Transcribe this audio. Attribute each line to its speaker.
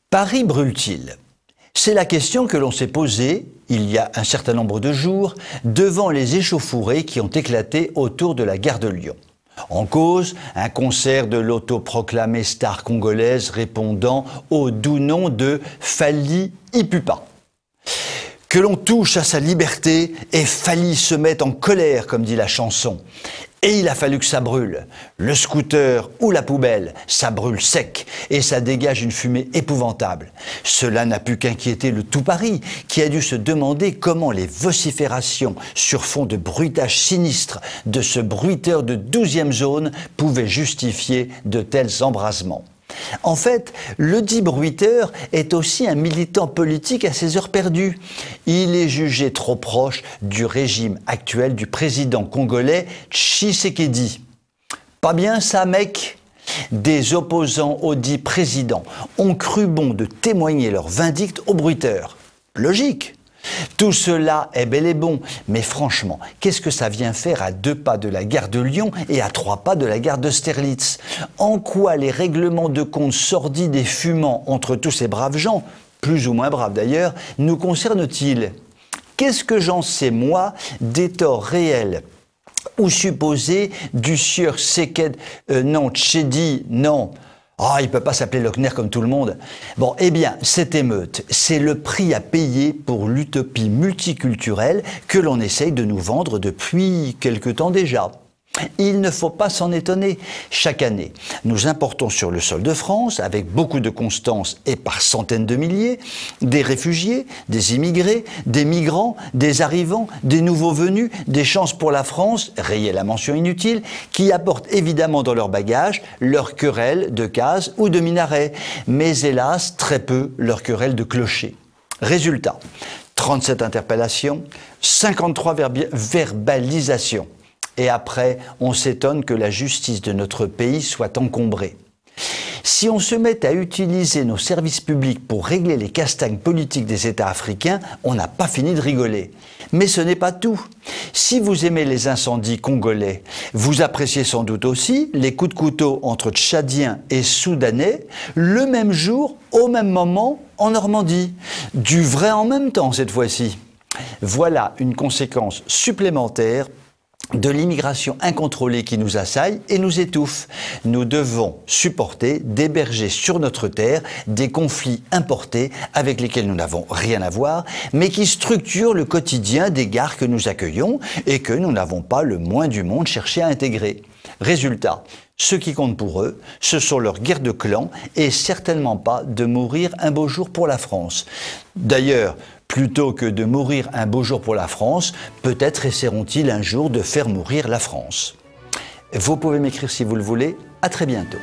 Speaker 1: Paris brûle-t-il? C'est la question que l'on s'est posée, il y a un certain nombre de jours, devant les échauffourées qui ont éclaté autour de la gare de Lyon. En cause, un concert de l'autoproclamée star congolaise répondant au doux nom de Fally Ipupa. Que l'on touche à sa liberté et Fally se met en colère, comme dit la chanson. Et il a fallu que ça brûle. Le scooter ou la poubelle, ça brûle sec et ça dégage une fumée épouvantable. Cela n'a pu qu'inquiéter le tout Paris, qui a dû se demander comment les vociférations sur fond de bruitage sinistre de ce bruiteur de 12e zone pouvaient justifier de tels embrasements. En fait, le dit bruiteur est aussi un militant politique à ses heures perdues. Il est jugé trop proche du régime actuel du président congolais Tshisekedi. Pas bien ça, mec? Des opposants au dit président ont cru bon de témoigner leur vindicte au bruiteur. Logique. Tout cela est bel et bon, mais franchement, qu'est-ce que ça vient faire à 2 pas de la gare de Lyon et à 3 pas de la gare d'Austerlitz? En quoi les règlements de compte sordides et fumants entre tous ces braves gens, plus ou moins braves d'ailleurs, nous concernent-ils? Qu'est-ce que j'en sais, moi, des torts réels ou supposés du sieur Tchedi, non. Ah, il ne peut pas s'appeler Lochner comme tout le monde. Bon, eh bien, cette émeute, c'est le prix à payer pour l'utopie multiculturelle que l'on essaye de nous vendre depuis quelque temps déjà. Il ne faut pas s'en étonner. Chaque année, nous importons sur le sol de France, avec beaucoup de constance et par centaines de milliers, des réfugiés, des immigrés, des migrants, des arrivants, des nouveaux venus, des chances pour la France, rayez la mention inutile, qui apportent évidemment dans leur bagage leur querelle de cases ou de minarets, mais hélas très peu leur querelle de clochers. Résultat, 37 interpellations, 53 verbalisations. Et après, on s'étonne que la justice de notre pays soit encombrée. Si on se met à utiliser nos services publics pour régler les castagnes politiques des États africains, on n'a pas fini de rigoler. Mais ce n'est pas tout. Si vous aimez les incendies congolais, vous appréciez sans doute aussi les coups de couteau entre Tchadiens et Soudanais, le même jour, au même moment, en Normandie. Du vrai en même temps cette fois-ci. Voilà une conséquence supplémentaire de l'immigration incontrôlée qui nous assaille et nous étouffe. Nous devons supporter d'héberger sur notre terre des conflits importés avec lesquels nous n'avons rien à voir, mais qui structurent le quotidien des gares que nous accueillons et que nous n'avons pas le moins du monde cherché à intégrer. Résultat, ce qui compte pour eux, ce sont leurs guerres de clans et certainement pas de mourir un beau jour pour la France. D'ailleurs, plutôt que de mourir un beau jour pour la France, peut-être essaieront-ils un jour de faire mourir la France. Vous pouvez m'écrire si vous le voulez. À très bientôt.